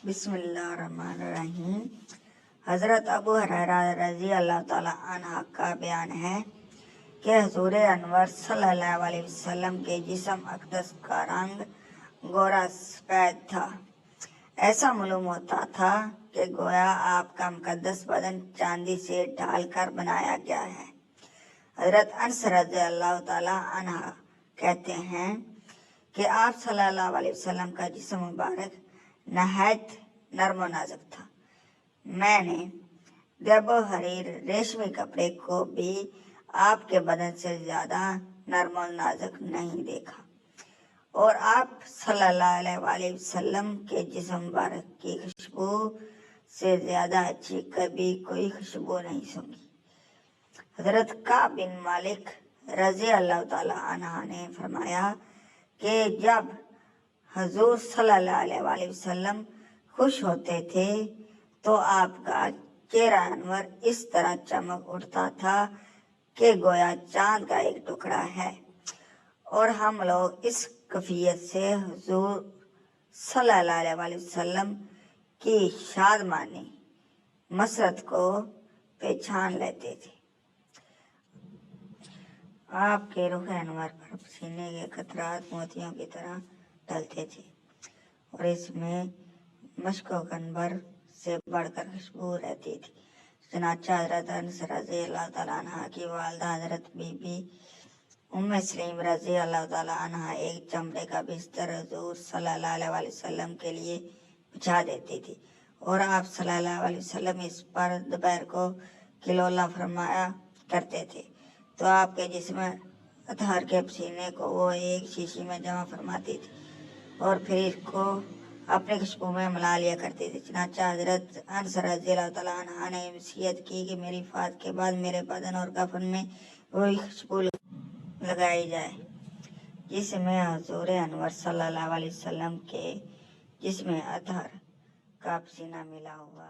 بسم اللہ الرحمن الرحیم۔ حضرت ابو ہریرہ رضی اللہ تعالیٰ عنہ کا بیان ہے کہ حضور انور صلی اللہ علیہ وسلم کے جسم اقدس کا رنگ گورا سفید تھا۔ ایسا معلوم ہوتا تھا کہ گویا آپ کا مقدس بدن چاندی سے ڈھال کر بنایا گیا ہے۔ حضرت انس رضی اللہ تعالیٰ عنہ کہتے ہیں کہ آپ صلی اللہ علیہ وسلم کا جسم مبارک نہایت نرم و نازک تھا۔ میں نے دیب و حریر ریشمی کپڑے کو بھی آپ کے بدن سے زیادہ نرم و نازک نہیں دیکھا، اور آپ صلی اللہ علیہ وسلم کے جسم مبارک کی خوشبو سے زیادہ اچھی کبھی کوئی خوشبو نہیں سونگھی۔ حضرت کعب بن مالک رضی اللہ تعالیٰ عنہ نے فرمایا کہ جب حضور صلی اللہ علیہ وسلم خوش ہوتے تھے تو آپ کا چہرہ انور اس طرح چمک اٹھتا تھا کہ گویا چاند کا ایک ٹکڑا ہے، اور ہم لوگ اس کیفیت سے حضور صلی اللہ علیہ وسلم کی شادمانی مسرت کو پہچان لیتے تھے۔ آپ کے رخ انور پر پسینے کے قطرات موتیوں کی طرح ڈلتے تھے، اور اس میں مشک و عنبر سے بڑھ کر خوشبو رہتی تھی۔ چنانچہ حضرت انس رضی اللہ تعالیٰ عنہ کی والدہ حضرت بی بی ام سلیم رضی اللہ تعالیٰ عنہ ایک چمڑے کا بستر حضور صلی اللہ علیہ وسلم کے لیے بچھا دیتی تھی، اور آپ صلی اللہ علیہ وسلم اس پر دوپہر کو کلولہ فرمایا کرتے تھے۔ تو آپ کے جسم اطہر کے پسینے کو وہ ایک شیشی میں جمع فرماتی تھی اور پھر اس کو اپنی خوشبو میں ملا لیا کرتی تھی۔ چنانچہ حضرت انس رضی اللہ تعالیٰ عنہ نے وصیت کی کہ میری وفات کے بعد میرے بدن اور کفن میں وہی خوشبو لگائی جائے جس میں حضور انور صلی اللہ علیہ وسلم کے جسم اطہر کا پسینہ ملا ہوا